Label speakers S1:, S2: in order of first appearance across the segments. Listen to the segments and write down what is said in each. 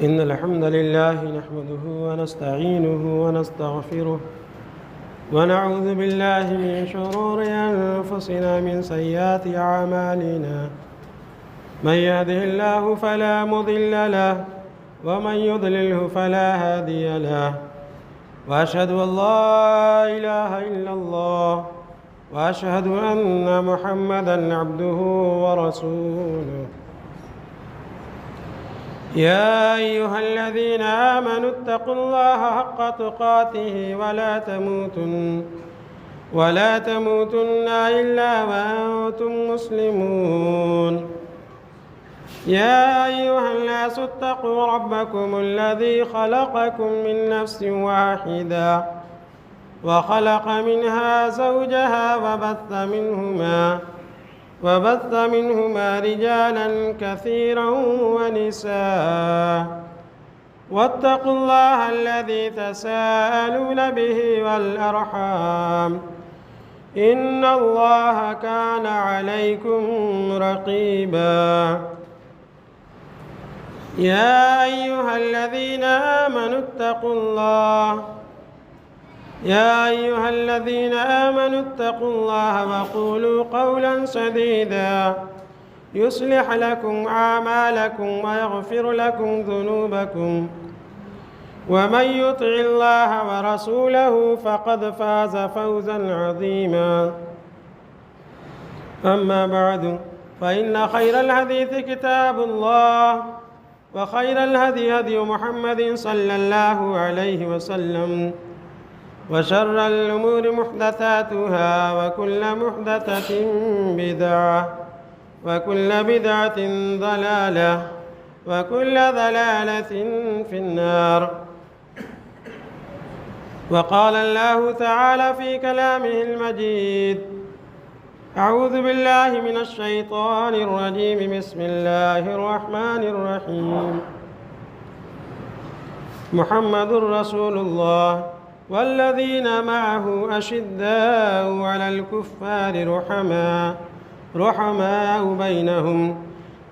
S1: إن الحمد لله نحمده ونستعينه ونستغفره ونعوذ بالله من شرور أنفسنا من سيئات أعمالنا من يهده الله فلا مضل له ومن يضلله فلا هادي له وأشهد أن لا إله إلا الله وأشهد أن محمدًا عبده ورسوله يا أيها الذين آمنوا اتقوا الله حق تقاته ولا تموتن إلا وأنتم مسلمون يا أيها الناس اتقوا ربكم الذي خلقكم من نفس واحدة وخلق منها زوجها وبث منهما رجالا كثيرا ونساء واتقوا الله الذي تساءلون به والأرحام إن الله كان عليكم رقيبا يا أيها الذين آمنوا اتقوا الله وقولوا قولا سديدا يصلح لكم أعمالكم ويغفر لكم ذنوبكم ومن يطع الله ورسوله فقد فاز فوزا عظيما أما بعد فإن خير الحديث كتاب الله وخير الهدي هدي محمد صلى الله عليه وسلم وشر الأمور محدثاتها وكل محدثة بدعة وكل بدعة ضلالة وكل ضلالة في النار. وقال الله تعالى في كلامه المجيد: أعوذ بالله من الشيطان الرجيم بسم الله الرحمن الرحيم محمد رسول الله والذين معه أشداء على الكفار رحماء بينهم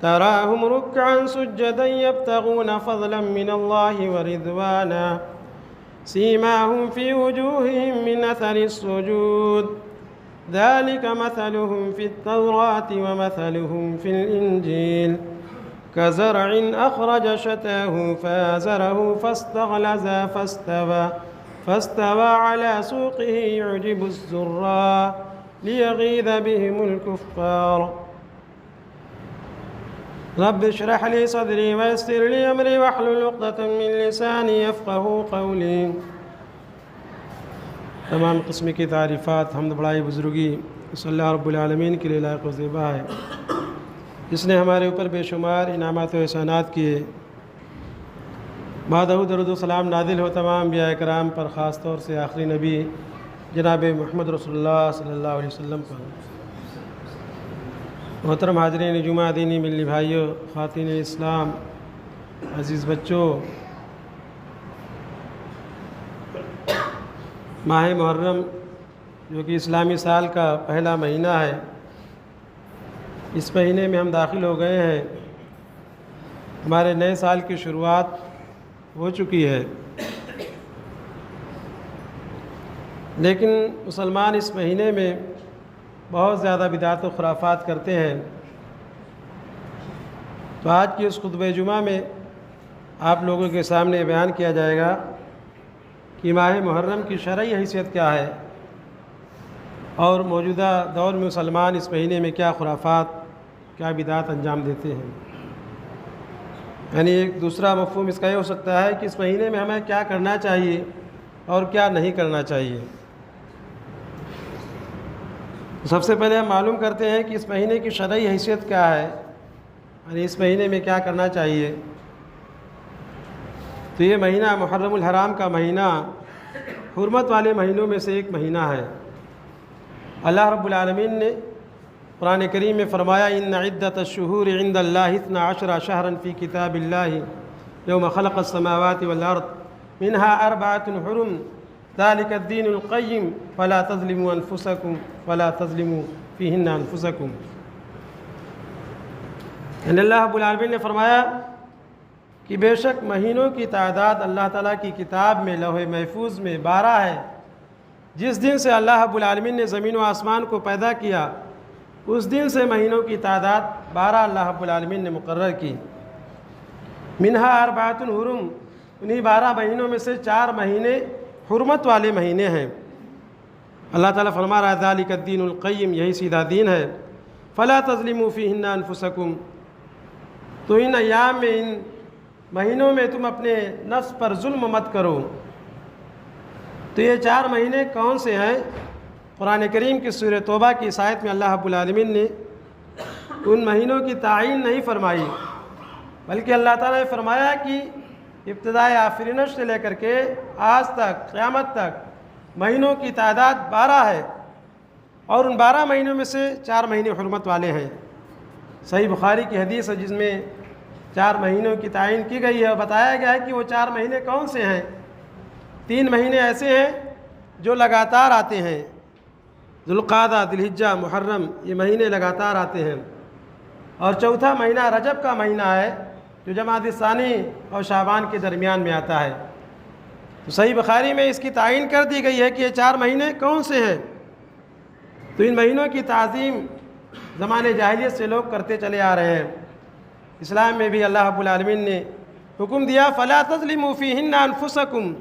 S1: تراهم ركعا سجدا يبتغون فضلا من الله ورضوانا سيماهم في وجوههم من أثر السجود ذلك مثلهم في التوراة ومثلهم في الإنجيل كزرع أخرج شطأه فآزره فاستغلظ فاستوى على سوقه يعجب الزراء ليغيظ بهم الكفار. رب اشرح لي صدري ويسر لي أمري واحلل عقدة من لساني يفقهوا قولي. تمام قسم کی تعریفات حمد بڑائی بزرگی صلی اللہ رب العالمین کے لیے لائق و زیبا ہے، جس نے ہمارے اوپر بے شمار انعامات و احسانات کیے۔ بعدہ درود و سلام نازل ہو تمام انبیاء کرام پر، خاص طور سے آخری نبی جناب محمد رسول اللہ صلی اللہ علیہ وسلم پر۔ محترم حاضرین جمعہ، دینی ملی بھائیوں، خواتین اسلام، عزیز بچوں، ماہ محرم جو کہ اسلامی سال کا پہلا مہینہ ہے، اس مہینے میں ہم داخل ہو گئے ہیں۔ ہمارے نئے سال کی شروعات ہو چکی ہے، لیکن مسلمان اس مہینے میں بہت زیادہ بدعت و خرافات کرتے ہیں۔ تو آج کی اس خطبہ جمعہ میں آپ لوگوں کے سامنے بیان کیا جائے گا کہ ماہ محرم کی شرعی حیثیت کیا ہے، اور موجودہ دور میں مسلمان اس مہینے میں کیا خرافات، کیا بدعات انجام دیتے ہیں۔ یعنی ایک دوسرا مفہوم اس کا یہ ہو سکتا ہے کہ اس مہینے میں ہمیں کیا کرنا چاہیے اور کیا نہیں کرنا چاہیے۔ سب سے پہلے ہم معلوم کرتے ہیں کہ اس مہینے کی شرعی حیثیت کیا ہے، یعنی اس مہینے میں کیا کرنا چاہیے۔ تو یہ مہینہ محرم الحرام کا مہینہ حرمت والے مہینوں میں سے ایک مہینہ ہے۔ اللہ رب العالمین نے قرآن کریم میں فرمایا: ان عدۃ الشہور عند اللہ 12 شہرا فی کتاب اللہ یوم خلق السماوات والارض منها 4 حرم ذلك الدین القیم فلا تظلموا انفسکم ولا تظلموا فیہن انفسکم۔ اللہ رب العالمین نے فرمایا کہ بے شک مہینوں کی تعداد اللہ تعالیٰ کی کتاب میں لوح محفوظ میں 12 ہے۔ جس دن سے اللہ رب العالمین نے زمین و آسمان کو پیدا کیا اس دن سے مہینوں کی تعداد 12 اللہ رب العالمین نے مقرر کی۔ منہا اربعۃ حرم، انہی 12 مہینوں میں سے 4 مہینے حرمت والے مہینے ہیں۔ اللہ تعالیٰ فرما رہا ہے ذالک الدین القیم، یہی سیدھا دین ہے۔ فلا تظلموا فیہن انفسکم، تو ان ایام میں ان مہینوں میں تم اپنے نفس پر ظلم مت کرو۔ تو یہ 4 مہینے کون سے ہیں؟ قرآن کریم کی سورہ توبہ کی اس آیت میں اللہ رب العالمین نے ان مہینوں کی تعین نہیں فرمائی، بلکہ اللہ تعالیٰ نے فرمایا کہ ابتدائے آفرینش سے لے کر کے آج تک قیامت تک مہینوں کی تعداد 12 ہے، اور ان 12 مہینوں میں سے 4 مہینے حرمت والے ہیں۔ صحیح بخاری کی حدیث ہے جس میں 4 مہینوں کی تعین کی گئی ہے اور بتایا گیا ہے کہ وہ 4 مہینے کون سے ہیں۔ 3 مہینے ایسے ہیں جو لگاتار آتے ہیں، ذوالقعدہ، ذوالحجہ، محرم، یہ مہینے لگاتار آتے ہیں، اور چوتھا مہینہ رجب کا مہینہ ہے جو جمادی الثانی اور شعبان کے درمیان میں آتا ہے۔ تو صحیح بخاری میں اس کی تعین کر دی گئی ہے کہ یہ 4 مہینے کون سے ہیں۔ تو ان مہینوں کی تعظیم زمانے جاہلیت سے لوگ کرتے چلے آ رہے ہیں۔ اسلام میں بھی اللہ رب العالمین نے حکم دیا فلا تظلموا فیہن انفسکم،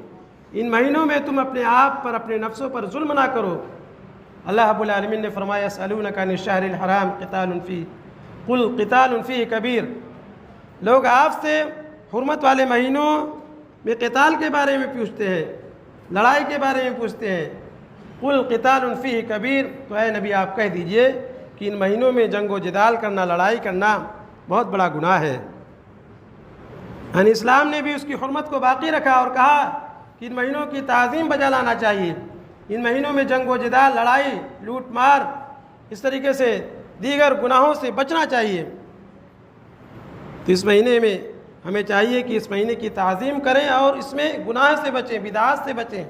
S1: ان مہینوں میں تم اپنے آپ پر، اپنے نفسوں پر ظلم نہ کرو۔ اللہ رب العالمین نے فرمایا یسألونک عن الشہر الحرام قتال فیہ قل قتال فیہ کبیر، لوگ آپ سے حرمت والے مہینوں میں قتال کے بارے میں پوچھتے ہیں، لڑائی کے بارے میں پوچھتے ہیں۔ قل قتال فیہ کبیر، تو اے نبی آپ کہہ دیجئے کہ ان مہینوں میں جنگ و جدال کرنا، لڑائی کرنا بہت بڑا گناہ ہے۔ یعنی اسلام نے بھی اس کی حرمت کو باقی رکھا اور کہا کہ ان مہینوں کی تعظیم بجا لانا چاہیے، ان مہینوں میں جنگ و جدال، لڑائی، لوٹ مار، اس طریقے سے دیگر گناہوں سے بچنا چاہیے۔ تو اس مہینے میں ہمیں چاہیے کہ اس مہینے کی تعظیم کریں اور اس میں گناہ سے بچیں، بدعات سے بچیں۔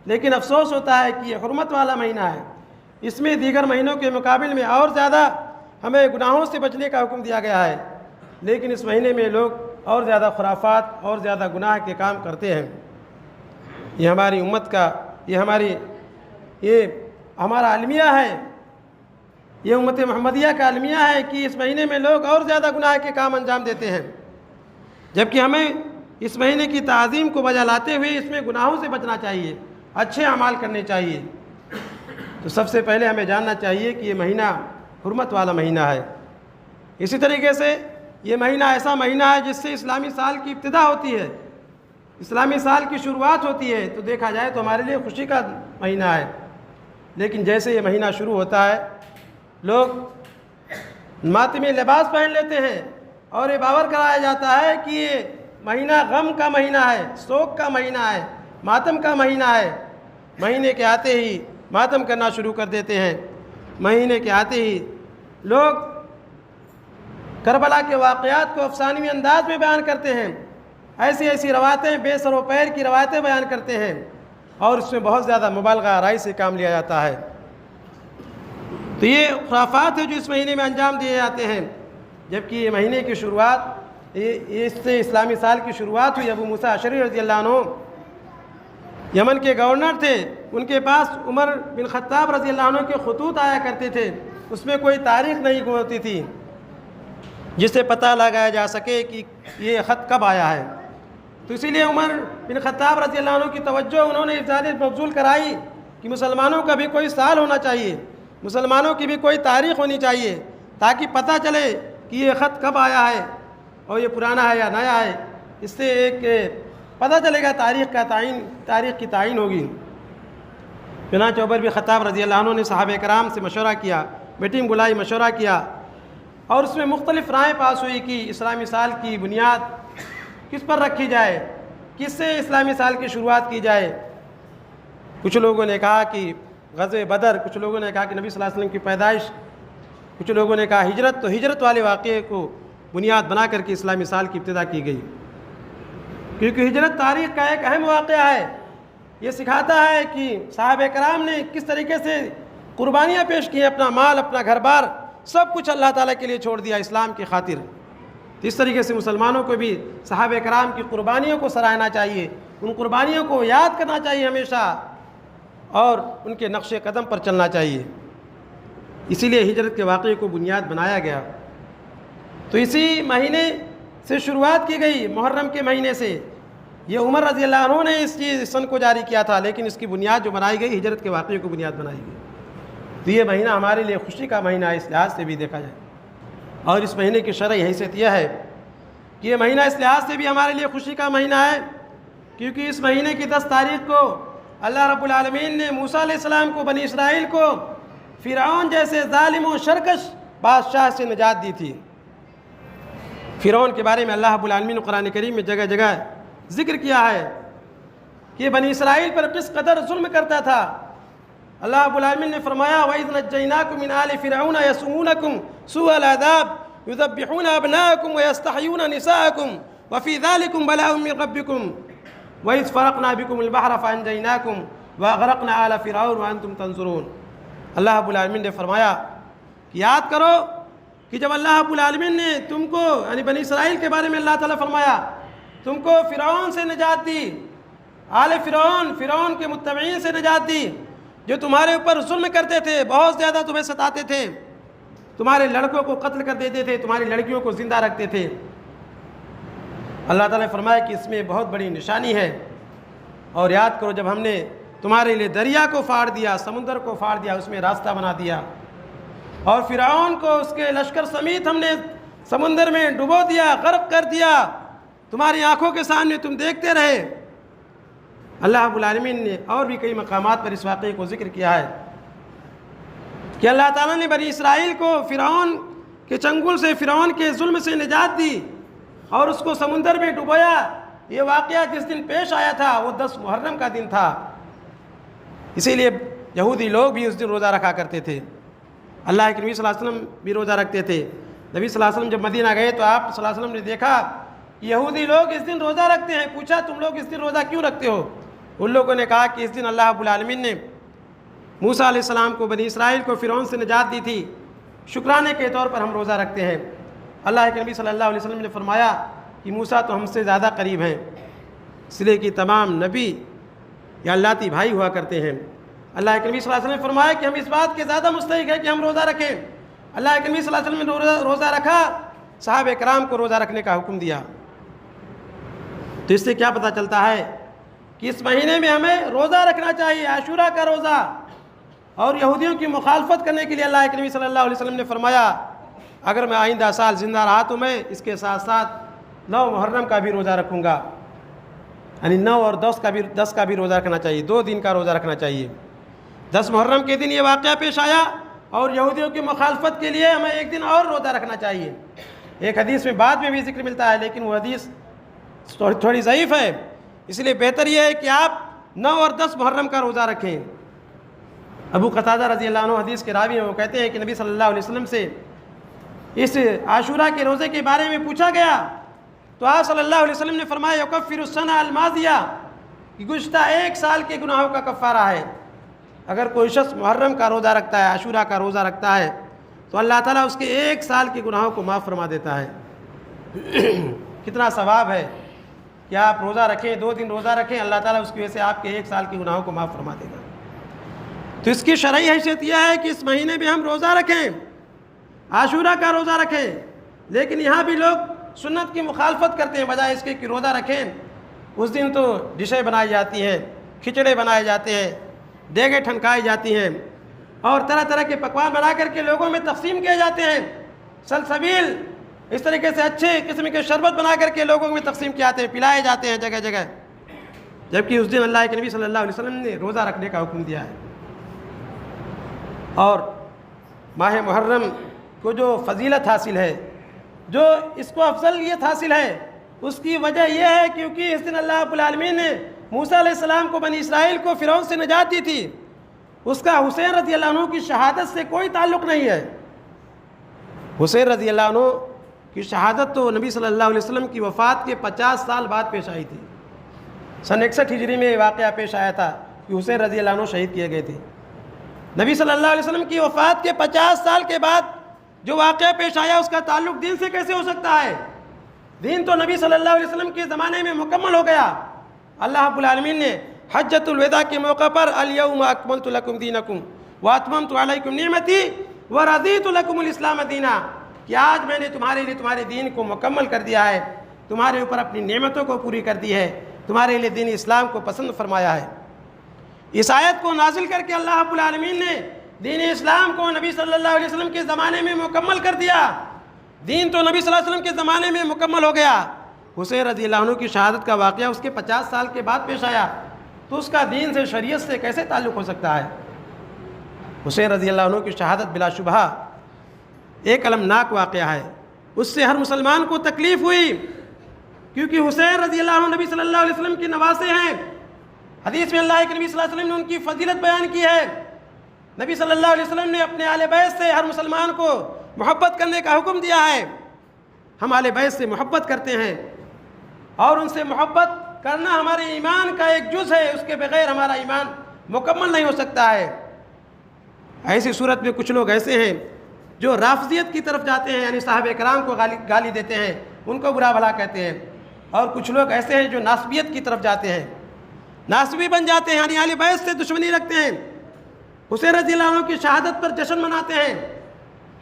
S1: لیکن افسوس ہوتا ہے کہ یہ حرمت والا مہینہ ہے، اس میں دیگر مہینوں کے مقابل میں اور زیادہ ہمیں گناہوں سے بچنے کا حکم دیا گیا ہے، لیکن اس مہینے میں لوگ اور زیادہ خرافات اور زیادہ گناہ کے کام کرتے ہیں۔ یہ ہماری امت کا، یہ ہمارا المیہ ہے، یہ امت محمدیہ کا المیہ ہے کہ اس مہینے میں لوگ اور زیادہ گناہ کے کام انجام دیتے ہیں، جبکہ ہمیں اس مہینے کی تعظیم کو بجا لاتے ہوئے اس میں گناہوں سے بچنا چاہیے، اچھے اعمال کرنے چاہیے۔ تو سب سے پہلے ہمیں جاننا چاہیے کہ یہ مہینہ حرمت والا مہینہ ہے۔ اسی طریقے سے یہ مہینہ ایسا مہینہ ہے جس سے اسلامی سال کی ابتدا ہوتی ہے، اسلامی سال کی شروعات ہوتی ہے، تو دیکھا جائے تو ہمارے لیے خوشی کا مہینہ ہے۔ لیکن جیسے یہ مہینہ شروع ہوتا ہے لوگ ماتمی لباس پہن لیتے ہیں اور یہ باور کرایا جاتا ہے کہ یہ مہینہ غم کا مہینہ ہے، سوگ کا مہینہ ہے، ماتم کا مہینہ ہے۔ مہینے کے آتے ہی ماتم کرنا شروع کر دیتے ہیں، مہینے کے آتے ہی لوگ کربلا کے واقعات کو افسانوی انداز میں بیان کرتے ہیں، ایسی ایسی روایتیں، بے سر و پیر کی روایتیں بیان کرتے ہیں، اور اس میں بہت زیادہ مبالغہ آرائی سے کام لیا جاتا ہے۔ تو یہ خرافات ہے جو اس مہینے میں انجام دیے جاتے ہیں، جبکہ یہ مہینے کی شروعات، اس سے اسلامی سال کی شروعات ہوئی۔ ابو موسیٰ اشعری رضی اللہ عنہ یمن کے گورنر تھے، ان کے پاس عمر بن خطاب رضی اللہ عنہ کے خطوط آیا کرتے تھے، اس میں کوئی تاریخ نہیں ہوتی تھی جس سے پتہ لگایا جا سکے کہ یہ خط کب آیا ہے۔ تو اسی لیے عمر بن خطاب رضی اللہ عنہ کی توجہ انہوں نے اس جانب مبذول کرائی کہ مسلمانوں کا بھی کوئی سال ہونا چاہیے، مسلمانوں کی بھی کوئی تاریخ ہونی چاہیے، تاکہ پتہ چلے کہ یہ خط کب آیا ہے اور یہ پرانا ہے یا نیا ہے۔ اس سے ایک پتہ چلے گا، تاریخ کی تعین ہوگی۔ چنانچہ عمر بن خطاب رضی اللہ عنہ نے صحابہ کرام سے مشورہ کیا، میٹنگ بلائی، مشورہ کیا، اور اس میں مختلف رائے پاس ہوئی کہ اسلامی سال کی بنیاد کس پر رکھی جائے، کس سے اسلامی سال کی شروعات کی جائے۔ کچھ لوگوں نے کہا کہ غزوہ بدر، کچھ لوگوں نے کہا کہ نبی صلی اللہ علیہ وسلم کی پیدائش، کچھ لوگوں نے کہا ہجرت، تو ہجرت والے واقعے کو بنیاد بنا کر کے اسلامی سال کی ابتدا کی گئی، کیونکہ ہجرت تاریخ کا ایک اہم واقعہ ہے۔ یہ سکھاتا ہے کہ صحابہ کرام نے کس طریقے سے قربانیاں پیش کی ہیں، اپنا مال، اپنا گھر بار، سب کچھ اللہ تعالیٰ کے لیے چھوڑ دیا اسلام کی خاطر۔ تو اس طریقے سے مسلمانوں کو بھی صحابہ کرام کی قربانیوں کو سراہنا چاہیے، ان قربانیوں کو یاد کرنا چاہیے ہمیشہ، اور ان کے نقش قدم پر چلنا چاہیے۔ اسی لیے ہجرت کے واقعے کو بنیاد بنایا گیا۔ تو اسی مہینے سے شروعات کی گئی، محرم کے مہینے سے۔ یہ عمر رضی اللہ عنہ نے اس سن کو جاری کیا تھا، لیکن اس کی بنیاد جو بنائی گئی ہجرت کے واقعے کو بنیاد بنائی گئی۔ تو یہ مہینہ ہمارے لیے خوشی کا مہینہ ہے، اس لحاظ سے بھی دیکھا جائے، اور اس مہینے کی شرعی حیثیت یہ ہے کہ یہ مہینہ اس لحاظ سے بھی ہمارے لیے خوشی کا مہینہ ہے کیونکہ اس مہینے کی 10 تاریخ کو اللہ رب العالمین نے موسیٰ علیہ السلام کو، بنی اسرائیل کو، فرعون جیسے ظالم و سرکش بادشاہ سے نجات دی تھی۔ فرعون کے بارے میں اللہ رب العالمین نے قرآن کریم میں جگہ جگہ ذکر کیا ہے کہ بنی اسرائیل پر کس قدر ظلم کرتا تھا۔ اللہ رب العالمین نے فرمایا وَإِذْ نَجَّيْنَاكُم مِّنْ آلِ فِرْعَوْنَ يَسُومُونَكُمْ سُوءَ الْعَذَابِ يُذَبِّحُونَ أَبْنَاءَكُمْ وَيَسْتَحْيُونَ نِسَاءَكُمْ وَفِي ذَلِكُمْ بَلَاءٌ مِّن رَّبِّكُمْ وَإِذْ فَرَقْنَا بِكُمُ الْبَحْرَ فَأَنجَيْنَاكُمْ وَأَغْرَقْنَا آلَ فِرْعَوْنَ وَأَنتُمْ تَنظُرُونَ۔ اللہ رب العالمین نے فرمایا کہ یاد کرو کہ جب اللہ رب العالمین نے تم کو، یعنی بنی اسرائیل کے بارے میں اللہ تعالیٰ فرمایا، تم کو فرعون سے نجات دی، آل فرعون کے متبعین سے نجات دی، جو تمہارے اوپر ظلم کرتے تھے، بہت زیادہ تمہیں ستاتے تھے، تمہارے لڑکوں کو قتل کر دیتے تھے، تمہاری لڑکیوں کو زندہ رکھتے تھے۔ اللہ تعالیٰ نے فرمایا کہ اس میں بہت بڑی نشانی ہے، اور یاد کرو جب ہم نے تمہارے لیے دریا کو پھاڑ دیا، سمندر کو پھاڑ دیا، اس میں راستہ بنا دیا، اور فرعون کو اس کے لشکر سمیت ہم نے سمندر میں ڈبو دیا، غرق کر دیا، تمہاری آنکھوں کے سامنے تم دیکھتے رہے۔ اللہ رب العالمین نے اور بھی کئی مقامات پر اس واقعے کو ذکر کیا ہے کہ اللہ تعالیٰ نے بنی اسرائیل کو فرعون کے چنگل سے، فرعون کے ظلم سے نجات دی اور اس کو سمندر میں ڈبویا۔ یہ واقعہ جس دن پیش آیا تھا وہ 10 محرم کا دن تھا، اسی لیے یہودی لوگ بھی اس دن روزہ رکھا کرتے تھے، اللہ کے نبی صلی اللہ علیہ وسلم بھی روزہ رکھتے تھے۔ نبی صلی اللہ علیہ وسلم جب مدینہ گئے تو آپ صلی اللہ علیہ وسلم نے دیکھا یہودی لوگ اس دن روزہ رکھتے ہیں، پوچھا تم لوگ اس دن روزہ کیوں رکھتے ہو؟ ان لوگوں نے کہا کہ اس دن اللہ رب العالمین نے موسیٰ علیہ السلام کو، بنی اسرائیل کو فرعون سے نجات دی تھی، شکرانے کے طور پر ہم روزہ رکھتے ہیں۔ اللہ کے نبی صلی اللہ علیہ وسلم نے فرمایا کہ موسیٰ تو ہم سے زیادہ قریب ہیں، اس لیے کہ تمام نبی یا لاتی بھائی ہوا کرتے ہیں۔ اللہ کے نبی صلی اللہ علیہ وسلم نے فرمایا کہ ہم اس بات کے زیادہ مستحق ہیں کہ ہم روزہ رکھیں۔ اللہ کے نبی صلی اللہ علیہ وسلم نے روزہ رکھا، صحابہ کرام کو روزہ رکھنے کا حکم دیا۔ تو اس سے کیا پتہ چلتا ہے کہ اس مہینے میں ہمیں روزہ رکھنا چاہیے، عاشورہ کا روزہ۔ اور یہودیوں کی مخالفت کرنے کے لیے اللہ کے نبی صلی اللہ علیہ وسلم نے فرمایا اگر میں آئندہ سال زندہ رہا تو میں اس کے ساتھ ساتھ 9 محرم کا بھی روزہ رکھوں گا، یعنی 9 اور 10 کا بھی روزہ رکھنا چاہیے، 2 دن کا روزہ رکھنا چاہیے۔ 10 محرم کے دن یہ واقعہ پیش آیا اور یہودیوں کی مخالفت کے لیے ہمیں ایک دن اور روزہ رکھنا چاہیے۔ ایک حدیث میں بعد میں بھی ذکر ملتا ہے لیکن وہ حدیث تھوڑی ضعیف ہے، اس لیے بہتر یہ ہے کہ آپ 9 اور 10 محرم کا روزہ رکھیں۔ ابو قتادہ رضی اللہ عنہ حدیث کے راوی ہیں، وہ کہتے ہیں کہ نبی صلی اللہ علیہ وسلم سے اس عاشورہ کے روزے کے بارے میں پوچھا گیا تو آپ صلی اللہ علیہ وسلم نے فرمایا یکفر السنہ الماضیہ، کہ گزشتہ 1 سال کے گناہوں کا کفارہ ہے۔ اگر کوئی شخص محرم کا روزہ رکھتا ہے، عاشورہ کا روزہ رکھتا ہے تو اللہ تعالیٰ اس کے 1 سال کے گناہوں کو معاف فرما دیتا ہے۔ کتنا ثواب ہے کہ آپ روزہ رکھیں، 2 دن روزہ رکھیں، اللہ تعالیٰ اس کی وجہ سے آپ کے 1 سال کے گناہوں کو معاف فرما دے گا۔ تو اس کی شرعی حیثیت یہ ہے کہ اس مہینے میں ہم روزہ رکھیں، عاشورہ کا روزہ رکھیں، لیکن یہاں بھی لوگ سنت کی مخالفت کرتے ہیں، بجائے اس کے کہ روزہ رکھیں۔ اس دن تو ڈشیں بنائی جاتی ہیں، کھچڑے بنائے جاتے ہیں، دیگیں ٹھنکائی جاتی ہیں، اور طرح طرح کے پکوان بنا کر کے لوگوں میں تقسیم کیے جاتے ہیں، سلسبیل اس طریقے سے اچھے قسم کے شربت بنا کر کے لوگوں میں تقسیم کیے جاتے ہیں، پلائے جاتے ہیں جگہ جگہ، جبکہ اس دن اللہ کے نبی صلی اللہ علیہ وسلم نے روزہ رکھنے کا حکم دیا ہے۔ اور ماہ محرم کو جو فضیلت حاصل ہے، جو اس کو افضلیت حاصل ہے، اس کی وجہ یہ ہے کیونکہ اس دن اللہ رب العالمین نے موسیٰ علیہ السلام کو، بنی اسرائیل کو فرعون سے نجات دی تھی۔ اس کا حسین رضی اللہ عنہ کی شہادت سے کوئی تعلق نہیں ہے۔ حسین رضی اللہ عنہ کی شہادت تو نبی صلی اللہ علیہ وسلم کی وفات کے 50 سال بعد پیش آئی تھی۔ سن 61 ہجری میں واقعہ پیش آیا تھا کہ حسین رضی اللہ عنہ شہید کیے گئے تھے۔ نبی صلی اللہ علیہ وسلم کی وفات کے 50 سال کے بعد جو واقعہ پیش آیا اس کا تعلق دین سے کیسے ہو سکتا ہے؟ دین تو نبی صلی اللہ علیہ وسلم کے زمانے میں مکمل ہو گیا۔ اللہ رب العالمین نے حجۃ الوداع کے موقع پر الیوم اکملت لکم دینکم واتممت علیکم نعمتی ورضیت لکم الاسلام دینا، کہ آج میں نے تمہارے لیے تمہارے دین کو مکمل کر دیا ہے، تمہارے اوپر اپنی نعمتوں کو پوری کر دی ہے، تمہارے لیے دین اسلام کو پسند فرمایا ہے۔ اس آیت کو نازل کر کے اللہ رب العالمین نے دین اسلام کو نبی صلی اللہ علیہ وسلم کے زمانے میں مکمل کر دیا۔ دین تو نبی صلی اللہ علیہ وسلم کے زمانے میں مکمل ہو گیا۔ حسین رضی اللہ عنہ کی شہادت کا واقعہ اس کے 50 سال کے بعد پیش آیا، تو اس کا دین سے، شریعت سے کیسے تعلق ہو سکتا ہے؟ حسین رضی اللہ عنہ کی شہادت بلا شبہ ایک المناک واقعہ ہے، اس سے ہر مسلمان کو تکلیف ہوئی، کیونکہ حسین رضی اللہ عنہ نبی صلی اللہ علیہ وسلم کے نواسے ہیں۔ حدیث میں اللہ کے نبی صلی اللہ علیہ وسلم نے ان کی فضیلت بیان کی ہے۔ نبی صلی اللہ علیہ وسلم نے اپنے اہل بیت سے ہر مسلمان کو محبت کرنے کا حکم دیا ہے۔ ہم اہل بیت سے محبت کرتے ہیں، اور ان سے محبت کرنا ہمارے ایمان کا ایک جز ہے، اس کے بغیر ہمارا ایمان مکمل نہیں ہو سکتا ہے۔ ایسی صورت میں کچھ لوگ ایسے ہیں جو رافضیت کی طرف جاتے ہیں، یعنی صحابہ کرام کو گالی دیتے ہیں، ان کو برا بھلا کہتے ہیں، اور کچھ لوگ ایسے ہیں جو ناسبیت کی طرف جاتے ہیں، ناسبی بن جاتے ہیں، یعنی اہل بیت سے دشمنی رکھتے ہیں، حسین رضی اللہ عنہ کی شہادت پر جشن مناتے ہیں۔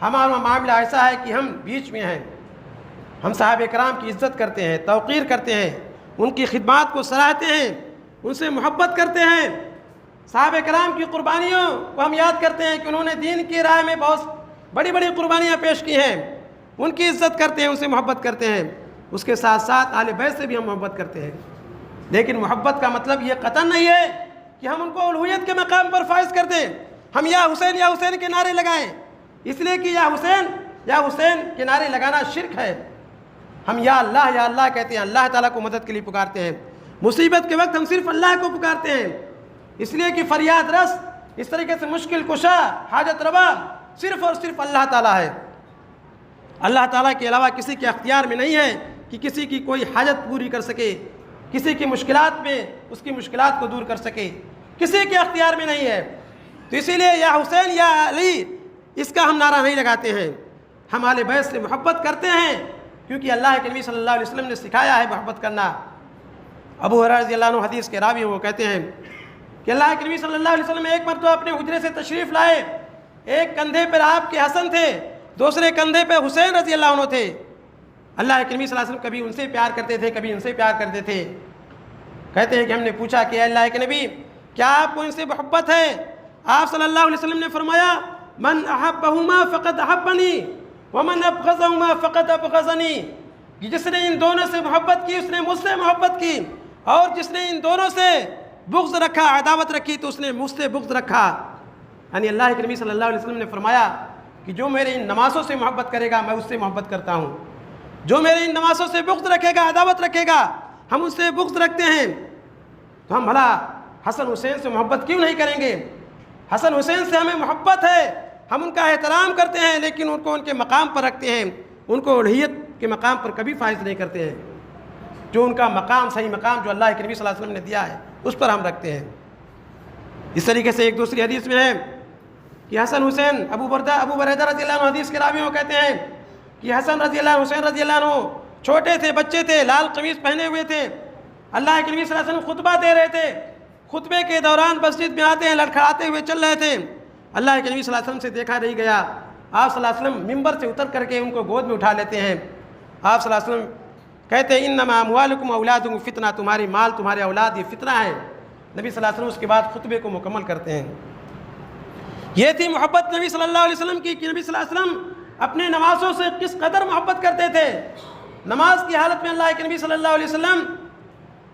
S1: ہمارا معاملہ ایسا ہے کہ ہم بیچ میں ہیں، ہم صحابہ کرام کی عزت کرتے ہیں، توقیر کرتے ہیں، ان کی خدمات کو سراہتے ہیں، ان سے محبت کرتے ہیں، صحابہ کرام کی قربانیوں کو ہم یاد کرتے ہیں کہ انہوں نے دین کی راہ میں بہت بڑی بڑی قربانیاں پیش کی ہیں، ان کی عزت کرتے ہیں، ان سے محبت کرتے ہیں۔ اس کے ساتھ ساتھ اہل بیت سے بھی ہم محبت کرتے ہیں، لیکن محبت کا مطلب یہ قطعاً نہیں ہے کہ ہم ان کو الوہیت کے مقام پر فائز کر دیں، ہم یا حسین کے نعرے لگائیں، اس لیے کہ یا حسین کے نعرے لگانا شرک ہے۔ ہم یا اللہ کہتے ہیں، اللہ تعالیٰ کو مدد کے لیے پکارتے ہیں، مصیبت کے وقت ہم صرف اللہ کو پکارتے ہیں، اس لیے کہ فریاد رس، اس طریقے سے مشکل کشا، حاجت روا صرف اور صرف اللہ تعالیٰ ہے۔ اللہ تعالیٰ کے علاوہ کسی کے اختیار میں نہیں ہے کہ کسی کی کوئی حاجت پوری کر سکے، کسی کی مشکلات میں اس کی مشکلات کو دور کر سکے، کسی کے اختیار میں نہیں ہے۔ تو اسی لیے یا حسین یا علی اس کا ہم نعرہ نہیں لگاتے ہیں، ہم اہل بیت سے محبت کرتے ہیں، کیونکہ اللہ کے نبی صلی اللہ علیہ وسلم نے سکھایا ہے محبت کرنا۔ ابو ہریرہ رضی اللہ عنہ حدیث کے راوی ہیں، وہ کہتے ہیں کہ اللہ کے نبی صلی اللہ علیہ وسلم ایک مرتبہ اپنے حجرے سے تشریف لائے، ایک کندھے پر آپ کے حسن تھے، دوسرے کندھے پہ حسین رضی اللہ عنہ تھے۔ اللہ کے نبی صلی اللہ علیہ وسلم کبھی ان سے پیار کرتے تھے، کبھی ان سے پیار کرتے تھے۔ کہتے ہیں کہ ہم نے پوچھا کہ اللہ کے نبی کیا آپ کو ان سے محبت ہے؟ آپ صلی اللہ علیہ وسلم نے فرمایا من احبہما فقد احبنی ومن ابغضہما فقد ابغضنی، کہ جس نے ان دونوں سے محبت کی اس نے مجھ سے محبت کی، اور جس نے ان دونوں سے بغض رکھا، عداوت رکھی، تو اس نے مجھ سے بغض رکھا۔ یعنی اللہ کے نبی صلی اللہ علیہ وسلم نے فرمایا کہ جو میرے ان نمازوں سے محبت کرے گا میں اس سے محبت کرتا ہوں، جو میرے ان نمازوں سے بغض رکھے گا، عداوت رکھے گا، ہم اس سے بغض رکھتے ہیں۔ تو ہم بھلا حسن حسین سے محبت کیوں نہیں کریں گے؟ حسن حسین سے ہمیں محبت ہے، ہم ان کا احترام کرتے ہیں، لیکن ان کو ان کے مقام پر رکھتے ہیں، ان کو الوہیت کے مقام پر کبھی فائز نہیں کرتے ہیں۔ جو ان کا مقام، صحیح مقام جو اللہ کے نبی صلی اللہ علیہ وسلم نے دیا ہے، اس پر ہم رکھتے ہیں۔ اس طریقے سے ایک دوسری حدیث میں ہے کہ حسن حسین، ابو بریدہ رضی اللہ عنہ حدیث کے راوی وہ کہتے ہیں کہ حسن رضی اللہ عنہ، حسین رضی اللہ عنہ چھوٹے تھے، بچے تھے، لال قمیص پہنے ہوئے تھے، اللہ کے نبی صلی اللہ علیہ وسلم خطبہ دے رہے تھے، خطبے کے دوران مسجد میں آتے ہیں، لڑکھڑاتے ہوئے چل رہے تھے۔ اللہ کے نبی صلی اللہ علیہ وسلم سے دیکھا نہیں گیا، آپ صلی اللہ علیہ وسلم ممبر سے اتر کر کے ان کو گود میں اٹھا لیتے ہیں۔ آپ صلی اللہ علیہ وسلم کہتے ہیں انما اموالکم اولادکم فتنہ، تمہاری مال تمہارے اولاد یہ فتنہ ہے۔ نبی صلی اللہ علیہ وسلم اس کے بعد خطبے کو مکمل کرتے ہیں۔ یہ تھی محبت نبی صلی اللہ علیہ وسلم کی، کہ نبی صلی اللہ علیہ وسلم اپنے نمازوں سے کس قدر محبت کرتے تھے۔ نماز کی حالت میں اللہ کے نبی صلی اللہ علیہ وسلم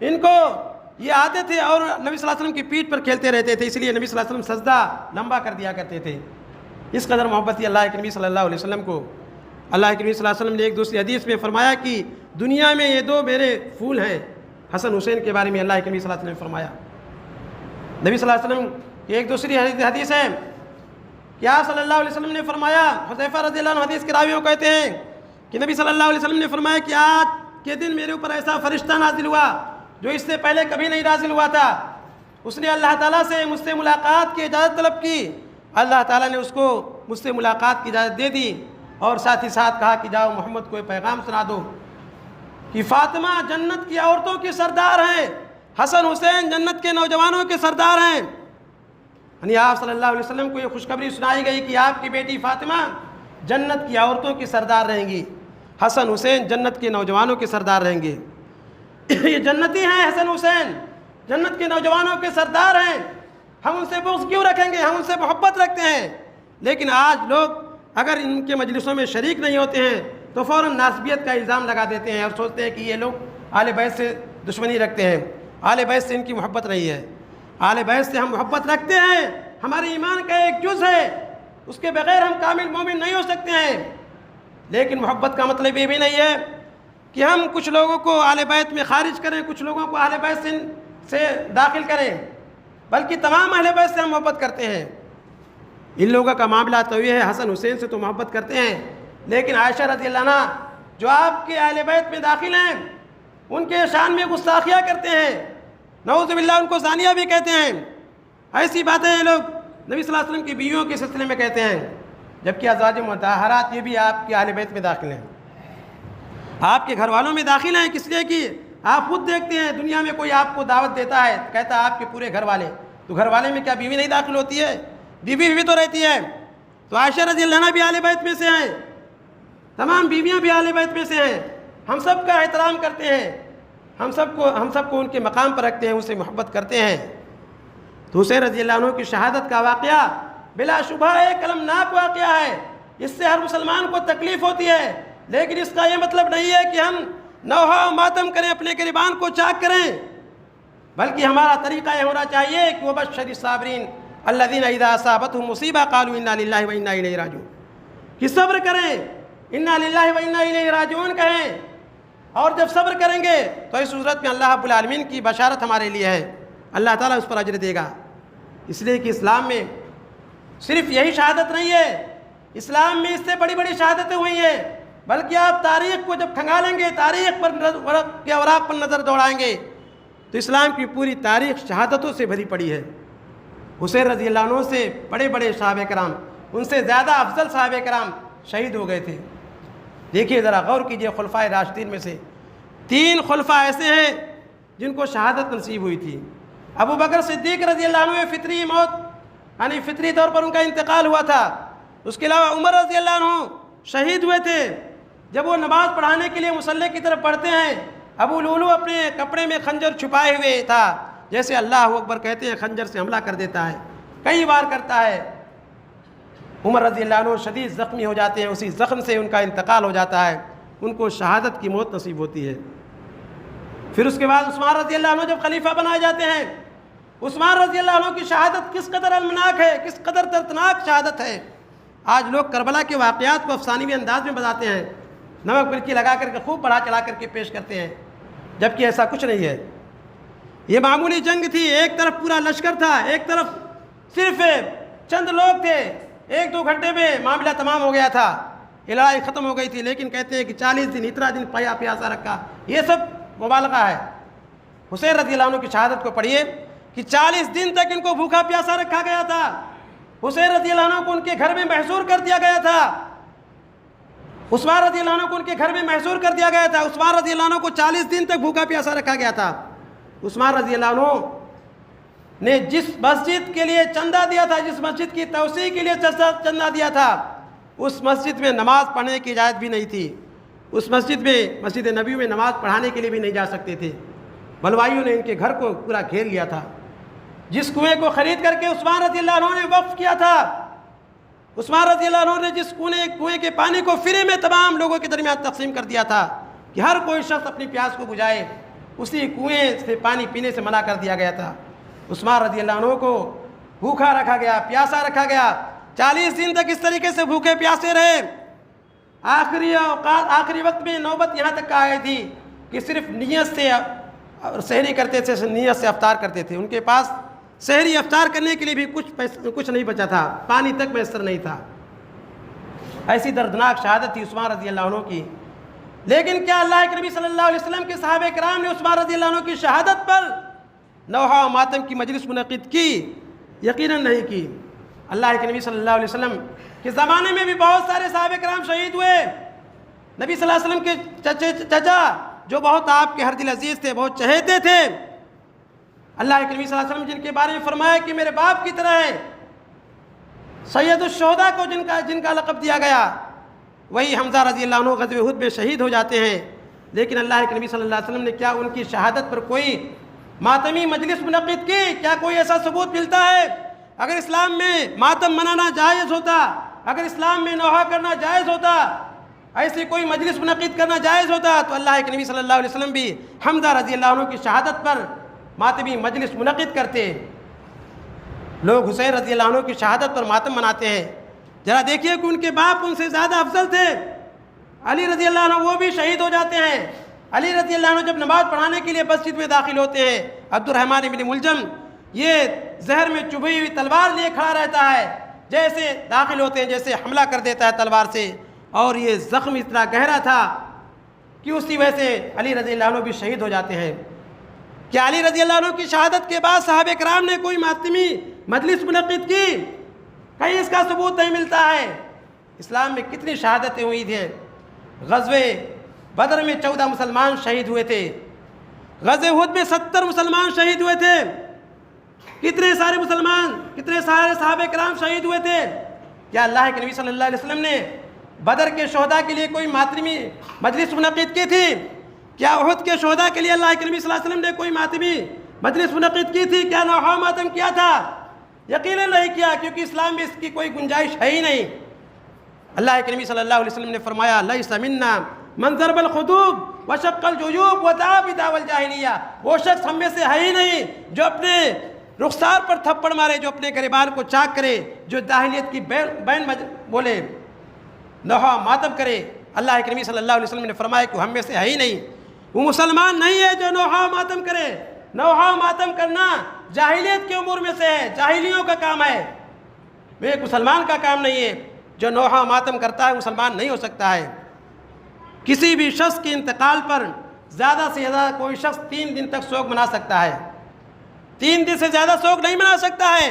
S1: ان کو یہ آتے تھے اور نبی صلی اللہ علیہ وسلم کی پیٹھ پر کھیلتے رہتے تھے، اس لیے نبی صلی اللہ علیہ وسلم سجدہ لمبا کر دیا کرتے تھے۔ اس قدر محبت تھی اللہ کے نبی صلی اللہ علیہ وسلم کو۔ اللہ کے نبی صلی اللہ علیہ وسلم نے ایک دوسری حدیث میں فرمایا کہ دنیا میں یہ دو میرے پھول ہیں۔ حسن حسین کے بارے میں اللہ کے نبی صلی اللہ علیہ وسلم نے فرمایا۔ نبی صلی اللہ علیہ وسلم کی ایک دوسری حدیث ہے کہ آپ صلی اللہ علیہ وسلم نے فرمایا، حذیفہ رضی اللہ عنہ حدیث کے راویوں کہتے ہیں کہ نبی صلی اللہ علیہ وسلم نے فرمایا کہ آج کے دن میرے اوپر ایسا فرشتہ نازل ہوا جو اس سے پہلے کبھی نہیں نازل ہوا تھا۔ اس نے اللہ تعالیٰ سے مجھ سے ملاقات کی اجازت طلب کی، اللہ تعالیٰ نے اس کو مجھ سے ملاقات کی اجازت دے دی، اور ساتھ ہی ساتھ کہا کہ جاؤ محمد کو یہ پیغام سنا دو۔ کہ فاطمہ جنت کی عورتوں کے سردار ہیں، حسن حسین جنت کے نوجوانوں کے سردار ہیں۔ یعنی آپ صلی اللہ علیہ وسلم کو یہ خوشخبری سنائی گئی کہ آپ کی بیٹی فاطمہ جنت کی عورتوں کی سردار رہیں گی، حسن حسین جنت کے نوجوانوں کے سردار رہیں گے۔ یہ جنتی ہیں، حسن حسین جنت کے نوجوانوں کے سردار ہیں، ہم ان سے بغض کیوں رکھیں گے؟ ہم ان سے محبت رکھتے ہیں۔ لیکن آج لوگ اگر ان کے مجلسوں میں شریک نہیں ہوتے ہیں تو فوراً ناسبیت کا الزام لگا دیتے ہیں اور سوچتے ہیں کہ یہ لوگ اہل بیت سے دشمنی رکھتے ہیں، اہل بیت سے ان کی محبت نہیں ہے۔ اہل بیت سے ہم محبت رکھتے ہیں، ہمارے ایمان کا ایک جز ہے، اس کے بغیر ہم کامل مومن نہیں ہو سکتے ہیں۔ لیکن محبت کا مطلب یہ بھی نہیں ہے کہ ہم کچھ لوگوں کو اہل بیت میں خارج کریں، کچھ لوگوں کو اہل بیت سے داخل کریں، بلکہ تمام اہل بیت سے ہم محبت کرتے ہیں۔ ان لوگوں کا معاملہ تو یہ ہے، حسن حسین سے تو محبت کرتے ہیں، لیکن عائشہ رضی اللہ عنہ جو آپ کے اہل بیت میں داخل ہیں ان کے شان میں گستاخیاں کرتے ہیں، نعوذ باللہ ان کو زانیہ بھی کہتے ہیں۔ ایسی باتیں یہ لوگ نبی صلی اللہ علیہ وسلم کی بیویوں کے سلسلے میں کہتے ہیں، جبکہ ازواج مطہرات یہ بھی آپ کے اہل بیت میں داخل ہیں، آپ کے گھر والوں میں داخل ہیں۔ کس لیے کہ آپ خود دیکھتے ہیں دنیا میں کوئی آپ کو دعوت دیتا ہے کہتا ہے آپ کے پورے گھر والے، تو گھر والے میں کیا بیوی نہیں داخل ہوتی ہے؟ بیوی تو رہتی ہے۔ تو عائشہ رضی اللہ عنہ بھی اہل بیت میں سے ہیں، تمام بیویاں بھی اہل بیت میں سے ہیں۔ ہم سب کا احترام کرتے ہیں، ہم سب کو ان کے مقام پر رکھتے ہیں، ان سے محبت کرتے ہیں۔ تو حسین رضی اللہ عنہ کی شہادت کا واقعہ بلا شبہ ایک المناک واقعہ ہے، اس سے ہر مسلمان کو تکلیف ہوتی ہے، لیکن اس کا یہ مطلب نہیں ہے کہ ہم نوحہ و ماتم کریں، اپنے گریبان کو چاک کریں، بلکہ ہمارا طریقہ یہ ہونا چاہیے کہ وبشر الصابرین الذین اذا اصابتهم مصیبہ قالوا انا للہ و انا الیہ راجعون، کہ صبر کریں، انا للہ و انا الیہ راجعون کہیں، اور جب صبر کریں گے تو اس صورت میں اللہ رب العالمین کی بشارت ہمارے لیے ہے، اللہ تعالیٰ اس پر اجر دے گا۔ اس لیے کہ اسلام میں صرف یہی شہادت نہیں ہے، اسلام میں اس سے بڑی بڑی شہادتیں ہوئی ہیں، بلکہ آپ تاریخ کو جب کھنگالیں گے، تاریخ پر ورق کے اوراق پر نظر دوڑائیں گے تو اسلام کی پوری تاریخ شہادتوں سے بھری پڑی ہے۔ حسین رضی اللہ عنہ سے بڑے بڑے صحابہ کرام، ان سے زیادہ افضل صحابہ کرام شہید ہو گئے تھے۔ دیکھیے ذرا غور کیجئے، خلفائے راشدین میں سے 3 خلفاء ایسے ہیں جن کو شہادت نصیب ہوئی تھی۔ ابو بکر صدیق رضی اللہ عنہ فطری موت، یعنی فطری طور پر ان کا انتقال ہوا تھا۔ اس کے علاوہ عمر رضی اللہ عنہ شہید ہوئے تھے جب وہ نماز پڑھانے کے لیے مصلی کی طرف بڑھتے ہیں، ابو لولو اپنے کپڑے میں خنجر چھپائے ہوئے تھا، جیسے اللہ اکبر کہتے ہیں خنجر سے حملہ کر دیتا ہے، کئی بار کرتا ہے۔ عمر رضی اللہ عنہ شدید زخمی ہو جاتے ہیں، اسی زخم سے ان کا انتقال ہو جاتا ہے، ان کو شہادت کی موت نصیب ہوتی ہے۔ پھر اس کے بعد عثمان رضی اللہ عنہ جب خلیفہ بنائے جاتے ہیں، عثمان رضی اللہ عنہ کی شہادت کس قدر المناک ہے، کس قدر دردناک شہادت ہے۔ آج لوگ کربلا کے واقعات کو افسانوی انداز میں بتاتے ہیں، نمک مرچی لگا کر کے خوب بڑھا چڑھا کر کے پیش کرتے ہیں، جبکہ ایسا کچھ نہیں ہے۔ یہ معمولی جنگ تھی، ایک طرف پورا لشکر تھا، ایک طرف صرف چند لوگ تھے، 1-2 گھنٹے میں معاملہ تمام ہو گیا تھا، لڑائی ختم ہو گئی تھی، لیکن کہتے ہیں کہ 40 دن اتنا دن پیاسا رکھا، یہ سب مبالغہ ہے۔ حسین رضی اللہ عنہ کی شہادت کو پڑھیے کہ 40 دن تک ان کو بھوکا پیاسا رکھا گیا تھا، حسین رضی اللہ عنہ کو ان کے گھر میں محصور کر دیا گیا تھا، عثمان رضی اللہ عنہ کو ان کے گھر میں محصور کر دیا گیا تھا، عثمان رضی اللہ عنہ کو 40 دن تک بھوکا پیاسا رکھا گیا تھا۔ عثمان رضی اللہ عنہ نے جس مسجد کے لیے چندہ دیا تھا، جس مسجد کی توسیع کے لیے چندہ دیا تھا، اس مسجد میں نماز پڑھنے کی اجازت بھی نہیں تھی، اس مسجد میں، مسجد نبی میں نماز پڑھانے کے لیے بھی نہیں جا سکتے تھے، بلوائیوں نے ان کے گھر کو پورا گھیر لیا تھا۔ جس کنویں کو خرید کر کے عثمان رضی اللہ عنہ نے وقف کیا تھا، عثمان رضی اللہ عنہ نے جس کنویں کے پانی کو فری میں تمام لوگوں کے درمیان تقسیم کر دیا تھا کہ ہر کوئی شخص اپنی پیاس کو بجھائے، اسی کنویں سے پانی پینے سے منع کر دیا گیا تھا۔ عثمان رضی اللہ عنہ کو بھوکا رکھا گیا، پیاسا رکھا گیا، 40 دن تک اس طریقے سے بھوکے پیاسے رہے۔ آخری وقت میں نوبت یہاں تک آئی تھی کہ صرف نیت سے سحری کرتے تھے، نیت سے افطار کرتے تھے، ان کے پاس سحری افطار کرنے کے لیے بھی کچھ نہیں بچا تھا، پانی تک میسر نہیں تھا۔ ایسی دردناک شہادت تھی عثمان رضی اللہ عنہ کی۔ لیکن کیا اللہ کے نبی صلی اللہ علیہ وسلم کے صحابہ کرام نے عثمان رضی اللہ عنہ کی شہادت پر نوحہ و ماتم کی مجلس منعقد کی؟ یقیناً نہیں کی۔ اللہ کے نبی صلی اللہ علیہ وسلم کے زمانے میں بھی بہت سارے صحابہ کرام شہید ہوئے۔ نبی صلی اللہ علیہ وسلم کے چچا جو بہت آپ کے ہر دل عزیز تھے، بہت چہیتے تھے، اللہ کے نبی صلی اللہ علیہ وسلم جن کے بارے میں فرمایا کہ میرے باپ کی طرح ہے، سید الشہداء کو جن کا لقب دیا گیا، وہی حمزہ رضی اللہ عنہ غزوہ احد میں شہید ہو جاتے ہیں۔ لیکن اللہ کے نبی صلی اللہ علیہ وسلم نے کیا ان کی شہادت پر کوئی ماتمی مجلس منعقد کی؟ کیا کوئی ایسا ثبوت ملتا ہے؟ اگر اسلام میں ماتم منانا جائز ہوتا، اگر اسلام میں نوحہ کرنا جائز ہوتا، ایسی کوئی مجلس منعقد کرنا جائز ہوتا، تو اللہ کے نبی صلی اللہ علیہ وسلم بھی حمزہ رضی اللہ عنہ کی شہادت پر ماتمی مجلس منعقد کرتے۔ لوگ حسین رضی اللہ عنہ کی شہادت پر ماتم مناتے ہیں، ذرا دیکھیے کہ ان کے باپ ان سے زیادہ افضل تھے۔ علی رضی اللہ عنہ وہ بھی شہید ہو جاتے ہیں۔ علی رضی اللہ عنہ جب نماز پڑھانے کے لیے مسجد میں داخل ہوتے ہیں، عبد الرحمن بن ملجم یہ زہر میں چبھی ہوئی تلوار لیے کھڑا رہتا ہے، جیسے داخل ہوتے ہیں جیسے حملہ کر دیتا ہے تلوار سے، اور یہ زخم اتنا گہرا تھا کہ اسی وجہ سے علی رضی اللہ عنہ بھی شہید ہو جاتے ہیں۔ کیا علی رضی اللہ عنہ کی شہادت کے بعد صحابہ کرام نے کوئی ماتمی مجلس منعقد کی؟ کہیں اس کا ثبوت نہیں ملتا ہے۔ اسلام میں کتنی شہادتیں ہوئی تھیں۔ غزوہ بدر میں 14 مسلمان شہید ہوئے تھے، غزوہ احد میں 70 مسلمان شہید ہوئے تھے۔ کتنے سارے مسلمان، کتنے سارے صحابہ کرام شہید ہوئے تھے۔ کیا اللہ کے نبی صلی اللہ علیہ وسلم نے بدر کے شہداء کے لیے کوئی ماتمی مجلس منعقد کی تھی؟ کیا احد کے شہداء کے لیے اللہ کے نبی صلی اللہ علیہ وسلم نے کوئی ماتمی مجلس منعقد کی تھی؟ کیا نوحہ ماتم کیا تھا؟ یقیناً نہیں کیا، کیونکہ اسلام میں اس کی کوئی گنجائش ہے ہی نہیں۔ اللہ کے نبی صلی اللہ علیہ وسلم نے فرمایا لیس منا من ضرب الخدود وشق الجیوب ودعا بدعوی الجاہلیہ، وہ شخص ہم میں سے ہے ہی نہیں جو اپنے رخسار پر تھپڑ مارے، جو اپنے گریبان کو چاک کرے، جو جاہلیت کی بین بولے، نوحہ ماتم کرے۔ اللہ کے نبی صلی اللہ علیہ وسلم نے فرمایا کہ ہم میں سے ہے ہی نہیں، وہ مسلمان نہیں ہے جو نوحہ ماتم کرے۔ نوحہ ماتم کرنا جاہلیت کے امور میں سے ہے، جاہلیوں کا کام ہے، وہ ایک مسلمان کا کام نہیں ہے۔ جو نوحہ ماتم کرتا ہے مسلمان نہیں ہو سکتا ہے۔ کسی بھی شخص کے انتقال پر زیادہ سے زیادہ کوئی شخص 3 دن تک سوگ منا سکتا ہے، 3 دن سے زیادہ سوگ نہیں منا سکتا ہے۔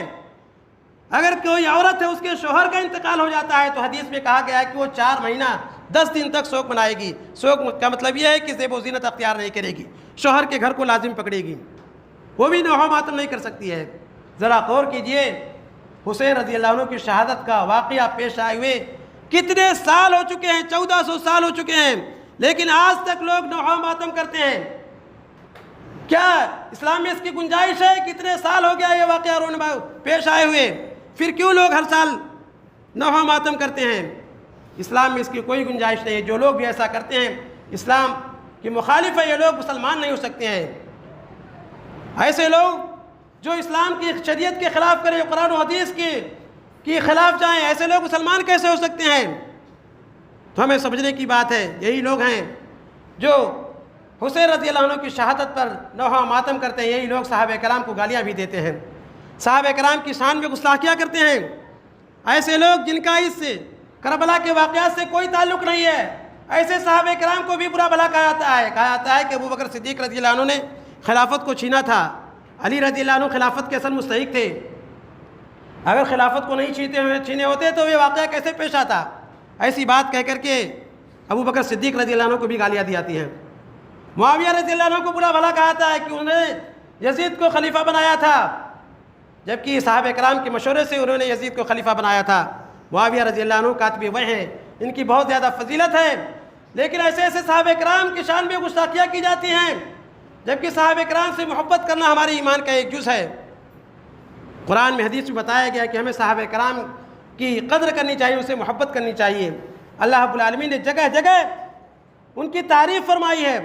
S1: اگر کوئی عورت ہے اس کے شوہر کا انتقال ہو جاتا ہے تو حدیث میں کہا گیا ہے کہ وہ 4 مہینہ 10 دن تک سوگ منائے گی۔ سوگ کا مطلب یہ ہے کہ زیب و زینت اختیار نہیں کرے گی، شوہر کے گھر کو لازم پکڑے گی، وہ بھی نوحہ ماتم نہیں کر سکتی ہے۔ ذرا غور کیجئے، حسین رضی اللہ عنہ کی شہادت کا واقعہ پیش آئے ہوئے کتنے سال ہو چکے ہیں، 1400 سال ہو چکے ہیں، لیکن آج تک لوگ نوحہ ماتم کرتے ہیں۔ کیا اسلام میں اس کی گنجائش ہے؟ کتنے سال ہو گیا یہ واقعہ پیش آئے ہوئے، پھر کیوں لوگ ہر سال نوحہ ماتم کرتے ہیں؟ اسلام میں اس کی کوئی گنجائش نہیں ہے۔ جو لوگ بھی ایسا کرتے ہیں اسلام کے مخالف ہے، یہ لوگ مسلمان نہیں ہو سکتے ہیں۔ ایسے لوگ جو اسلام کی شریعت کے خلاف کریں، قرآن و حدیث کی خلاف جائیں، ایسے لوگ مسلمان کیسے ہو سکتے ہیں؟ تو ہمیں سمجھنے کی بات ہے، یہی لوگ ہیں جو حسین رضی اللہ عنہ کی شہادت پر نوحہ ماتم کرتے ہیں، یہی لوگ صحابہ کرام کو گالیاں بھی دیتے ہیں، صحابہ کرام کی شان میں گستاخیاں کرتے ہیں۔ ایسے لوگ جن کا اس کربلا کے واقعات سے کوئی تعلق نہیں ہے، ایسے صحابہ کرام کو بھی برا بھلا کہا جاتا ہے کہ ابو بکر صدیق رضی اللہ عنہ نے خلافت کو چھینا تھا، علی رضی اللہ عنہ خلافت کے اصل مستحق تھے۔ اگر خلافت کو نہیں چھینے ہوتے تو یہ واقعہ کیسے پیش آتا؟ ایسی بات کہہ کر کے ابو بکر صدیق رضی اللہ عنہ کو بھی گالیاں دی جاتی ہیں۔ معاویہ رضی اللہ عنہ کو برا بھلا کہا جاتا ہے کہ انہوں نے یزید کو خلیفہ بنایا تھا، جبکہ صحابہ کرام کے مشورے سے انہوں نے یزید کو خلیفہ بنایا تھا۔ معاویہ رضی اللہ عنہ کاتب وحی ہیں، ان کی بہت زیادہ فضیلت ہے، لیکن ایسے ایسے صحابہ کرام کی شان میں گستاخیاں کی جاتی ہیں، جبکہ صحابہ کرام سے محبت کرنا ہمارے ایمان کا ایک جز ہے۔ قرآن میں حدیث میں بتایا گیا کہ ہمیں صحابہ کرام کی قدر کرنی چاہیے، ان سے محبت کرنی چاہیے۔ اللہ رب العالمین نے جگہ جگہ ان کی تعریف فرمائی ہے۔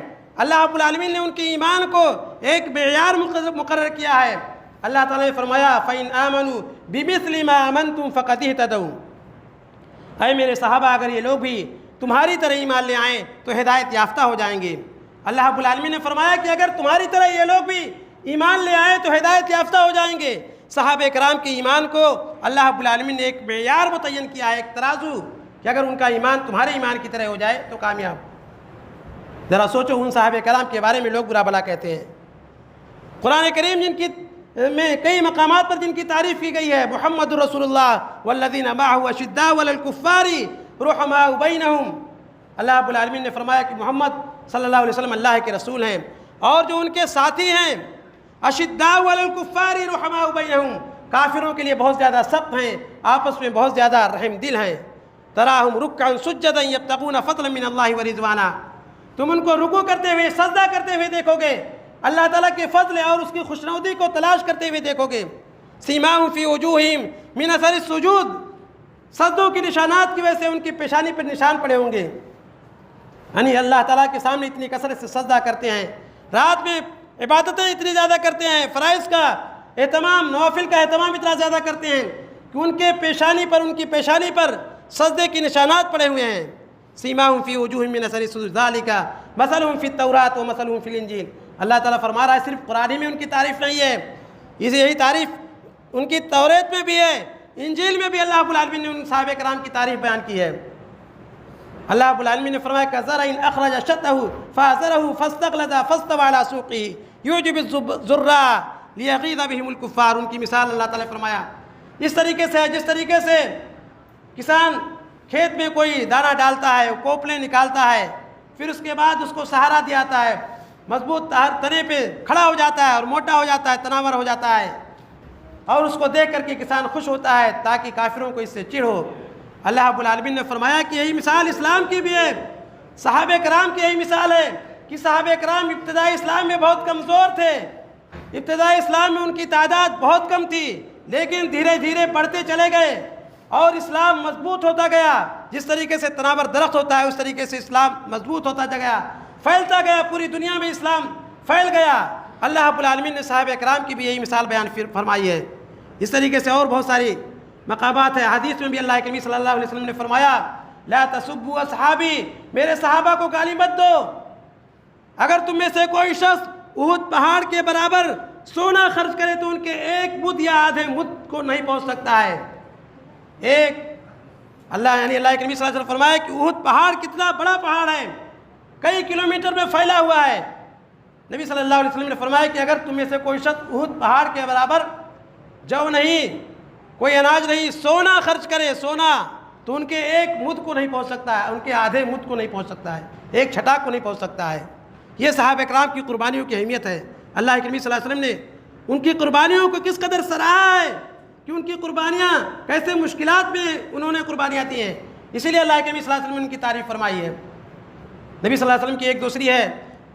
S1: اللہ رب العالمین نے ان کے ایمان کو ایک معیار مقرر کیا ہے۔ اللہ تعالیٰ نے فرمایا فَإِنْ آمَنُوا بِمِثْلِ مَا آمَنْتُمْ فَقَدْ اهْتَدَوْا، اے میرے صحابہ اگر یہ لوگ بھی تمہاری طرح ایمان لے آئیں تو ہدایت یافتہ ہو جائیں گے۔ اللہ رب العالمین نے فرمایا کہ اگر تمہاری طرح یہ لوگ بھی ایمان لے آئیں تو ہدایت یافتہ ہو جائیں گے۔ صحابہ کرام کے ایمان کو اللہ رب العالمین نے ایک معیار متعین کیا ہے، ایک ترازو، کہ اگر ان کا ایمان تمہارے ایمان کی طرح ہو جائے تو کامیاب۔ ذرا سوچو ان صحابہ کرام کے بارے میں لوگ برا بھلا کہتے ہیں۔ قرآن کریم جن کی میں کئی مقامات پر جن کی تعریف کی گئی ہے، محمد رسول اللہ والذین معہ اشداء علی الکفار رحماء بینہم، اللہ رب العالمین نے فرمایا کہ محمد صلی اللہ علیہ وسلم اللہ کے رسول ہیں، اور جو ان کے ساتھی ہیں اشداء علی الکفار رحماء بینہم، کافروں کے لیے بہت زیادہ سخت ہیں، آپس میں بہت زیادہ رحم دل ہیں۔ تراہم رکعا سجدا یبتغون فضلا من اللہ ورضوانا، تم ان کو رکوع کرتے ہوئے سجدہ کرتے ہوئے دیکھو گے، اللہ تعالیٰ کے فضل اور اس کی خوشنودی کو تلاش کرتے ہوئے دیکھو گے۔ سیماہم فی وجوہہم من اثر السجود، سجدوں کی نشانات کی وجہ سے ان کی پیشانی پر نشان پڑے ہوں گے، یعنی اللہ تعالیٰ کے سامنے اتنی کثرت سے سجدہ کرتے ہیں، رات میں عبادتیں اتنی زیادہ کرتے ہیں، فرائض کا اہتمام، نوافل کا اہتمام اتنا زیادہ کرتے ہیں کہ ان کی پیشانی پر سجدے کی نشانات پڑے ہوئے ہیں۔ سیماہم فی وجوہہم من اثر السجود ذالک مثلہم فی التوراۃ ومثلہم فی الانجیل، اللہ تعالیٰ فرما رہا ہے صرف قرآن میں ان کی تعریف نہیں ہے، یہی تعریف ان کی توریت میں بھی ہے، انجیل میں بھی اللہ رب العالمین نے ان صحابہ کرام کی تعریف بیان کی ہے۔ اللہ رب العالمین نے فرمایا کزرع اخرج شطہ فآزرہ فاستغلظ فاستوى علی سوقہ یعجب الزراع لیغیظ بہم الکفار، ان کی مثال اللہ تعالیٰ نے فرمایا اس طریقے سے ہے جس طریقے سے کسان کھیت میں کوئی دانہ ڈالتا ہے، کوپلیں نکالتا ہے، پھر اس کے بعد اس کو سہارا دیا ہے، مضبوط تنے پہ کھڑا ہو جاتا ہے اور موٹا ہو جاتا ہے، تناور ہو جاتا ہے، اور اس کو دیکھ کر کے کسان خوش ہوتا ہے تاکہ کافروں کو اس سے چڑ ہو۔ اللہ رب العالمین نے فرمایا کہ یہی مثال اسلام کی بھی ہے، صحابہ کرام کی یہی مثال ہے کہ صحابہ کرام ابتدائی اسلام میں بہت کمزور تھے، ابتدائی اسلام میں ان کی تعداد بہت کم تھی، لیکن دھیرے دھیرے بڑھتے چلے گئے اور اسلام مضبوط ہوتا گیا، جس طریقے سے تناور درخت ہوتا ہے اس طریقے سے اسلام مضبوط ہوتا گیا، پھیلتا گیا، پوری دنیا میں اسلام پھیل گیا۔ اللہ رب العالمین نے صحابہ کرام کی بھی یہی مثال بیان فرمائی ہے۔ اس طریقے سے اور بہت ساری مقامات ہیں، حدیث میں بھی اللہ کریم صلی اللہ علیہ وسلم نے فرمایا لا تسبوا اصحابی، میرے صحابہ کو گالی مت دو، اگر تم میں سے کوئی شخص احد پہاڑ کے برابر سونا خرچ کرے تو ان کے ایک مد یا آدھے مد کو نہیں پہنچ سکتا ہے۔ اللہ کریم صلی اللہ علیہ وسلم نے فرمایا کہ احد پہاڑ کتنا بڑا پہاڑ ہے، کئی کلومیٹر میں پھیلا ہوا ہے۔ نبی صلی اللہ علیہ وسلم نے فرمایا کہ اگر تم میں سے کوئی شخص احد پہاڑ کے برابر جو نہیں، کوئی اناج نہیں، سونا خرچ کرے، سونا، تو ان کے ایک مد کو نہیں پہنچ سکتا ہے، ان کے آدھے مد کو نہیں پہنچ سکتا ہے، ایک چھٹاک کو نہیں پہنچ سکتا ہے۔ یہ صحابہ کرام کی قربانیوں کی اہمیت ہے۔ اللہ کریم صلی اللہ علیہ وسلم نے ان کی قربانیوں کو کس قدر سراہا ہے کہ ان کی قربانیاں کیسے مشکلات میں انہوں نے قربانیاں دی ہیں، اسی لیے اللہ کریم صلی اللہ علیہ وسلم نے ان کی تعریف فرمائی ہے۔ نبی صلی اللہ علیہ وسلم کی ایک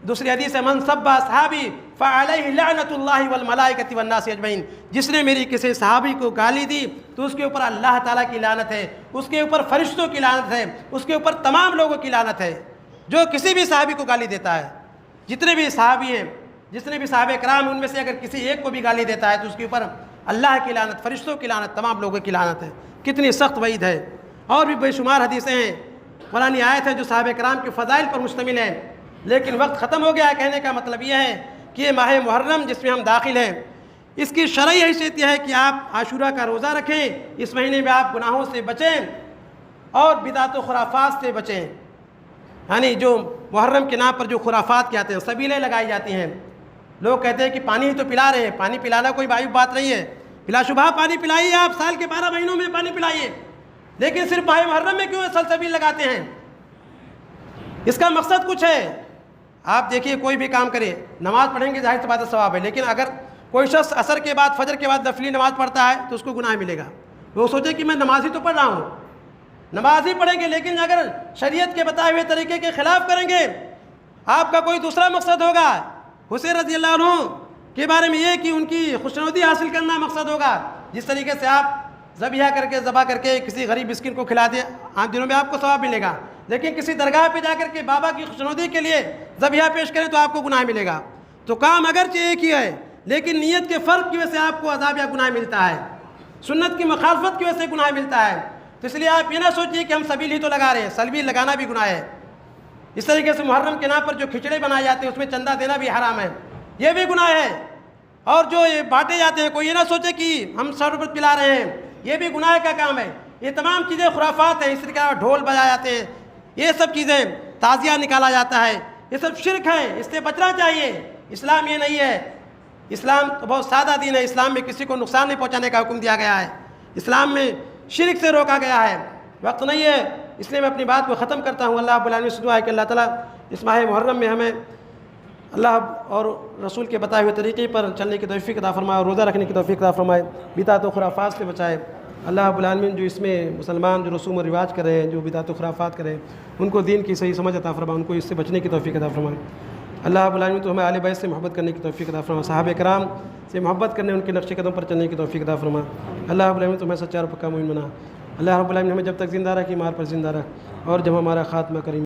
S1: دوسری حدیث ہے من سب اصحابی فعلیہ لعنت اللہ والملائکۃ والناس اجمعین، جس نے میری کسی صحابی کو گالی دی تو اس کے اوپر اللہ تعالیٰ کی لعنت ہے، اس کے اوپر فرشتوں کی لعنت ہے، اس کے اوپر تمام لوگوں کی لعنت ہے۔ جو کسی بھی صحابی کو گالی دیتا ہے، جتنے بھی صحابی ہیں، جتنے بھی صحابہ کرام، ان میں سے اگر کسی ایک کو بھی گالی دیتا ہے تو اس کے اوپر اللہ کی لعنت، فرشتوں کی لعنت، تمام لوگوں کی لعنت ہے۔ کتنی سخت وعید ہے۔ اور بھی بے شمار حدیثیں ہیں، قرآنی آیت ہے جو صحابہ کرام کے فضائل پر مشتمل ہے، لیکن وقت ختم ہو گیا ہے۔ کہنے کا مطلب یہ ہے کہ یہ ماہ محرم جس میں ہم داخل ہیں، اس کی شرعی حیثیت یہ ہے کہ آپ عاشورہ کا روزہ رکھیں، اس مہینے میں آپ گناہوں سے بچیں اور بدعت و خرافات سے بچیں، یعنی جو محرم کے نام پر جو خرافات کے آتے ہیں، سبیلیں لگائی جاتی ہیں، لوگ کہتے ہیں کہ پانی ہی تو پلا رہے ہیں، پانی پلانا کوئی معیوب بات نہیں ہے، بلا شبہ پانی پلائیے، آپ سال کے 12 مہینوں میں پانی پلائیے، لیکن صرف ماہ محرم میں کیوں سلسبیل لگاتے ہیں؟ اس کا مقصد کچھ ہے۔ آپ دیکھیے کوئی بھی کام کرے، نماز پڑھیں گے ظاہر سی بات ہے ثواب ہے، لیکن اگر کوئی شخص عصر کے بعد، فجر کے بعد نفلی نماز پڑھتا ہے تو اس کو گناہ ملے گا۔ وہ سوچے کہ میں نماز ہی تو پڑھ رہا ہوں، نماز ہی پڑھیں گے، لیکن اگر شریعت کے بتائے ہوئے طریقے کے خلاف کریں گے، آپ کا کوئی دوسرا مقصد ہوگا۔ حسین رضی اللہ عنہ کے بارے میں یہ کہ ان کی خوشنودی حاصل کرنا مقصد ہوگا، جس طریقے سے آپ ذبح کر کے کسی غریب مسکین کو کھلا دیں، عام دنوں میں آپ کو ثواب ملے گا، لیکن کسی درگاہ پہ جا کر کے بابا کی خوشنودی کے لیے ذبیحہ پیش کریں تو آپ کو گناہ ملے گا۔ تو کام اگرچہ ایک ہی ہے، لیکن نیت کے فرق کی وجہ سے آپ کو عذاب یا گناہ ملتا ہے، سنت کی مخالفت کی وجہ سے گناہ ملتا ہے۔ تو اس لیے آپ یہ نہ سوچیے کہ ہم سبیل ہی تو لگا رہے ہیں، سلبیل لگانا بھی گناہ ہے۔ اس طریقے سے محرم کے نام پر جو کھچڑے بنائے جاتے ہیں اس میں چندہ دینا بھی حرام ہے، یہ بھی گناہ ہے۔ اور جو یہ بانٹے جاتے ہیں، کوئی یہ نہ سوچے کہ ہم شربت پلا رہے ہیں، یہ بھی گناہ کا کام ہے۔ یہ تمام چیزیں خرافات ہیں، اس طریقے سے ڈھول بجائے جاتے ہیں، یہ سب چیزیں، تعزیہ نکالا جاتا ہے، یہ سب شرک ہے، اس سے بچنا چاہیے۔ اسلام یہ نہیں ہے، اسلام تو بہت سادہ دین ہے، اسلام میں کسی کو نقصان نہیں پہنچانے کا حکم دیا گیا ہے، اسلام میں شرک سے روکا گیا ہے۔ وقت نہیں ہے، اس لیے میں اپنی بات کو ختم کرتا ہوں۔ اللہ رب العالمین سے دعا ہے کہ اللہ تعالیٰ اس ماہ محرم میں ہمیں اللہ اور رسول کے بتائے ہوئے طریقے پر چلنے کی توفیق عطا فرمائے اور روزہ رکھنے کی توفیق عطا فرمائے، بدعت و خرافات سے بچائے۔ اللہ رب العالمین جو اس میں مسلمان جو رسوم و رواج کر رہے ہیں، جو بدعت و خرافات کر رہے ہیں، ان کو دین کی صحیح سمجھ عطا فرمائے، ان کو اس سے بچنے کی توفیق عطا فرمائے۔ اللہ رب العالمین تو ہمیں اہل بیت سے محبت کرنے کی توفیق عطا فرمائے، صحابہ کرام سے محبت کرنے، ان کے نقش قدم پر چلنے کی توفیق عطا فرمائے۔ اللہ رب العالمین تو ہمیں سچا اور پکا مومن بنا۔ اللہ رب العالمین ہمیں جب تک زندہ رکھ ایمان پر زندہ رکھ، اور جب ہمارا خاتمہ کریم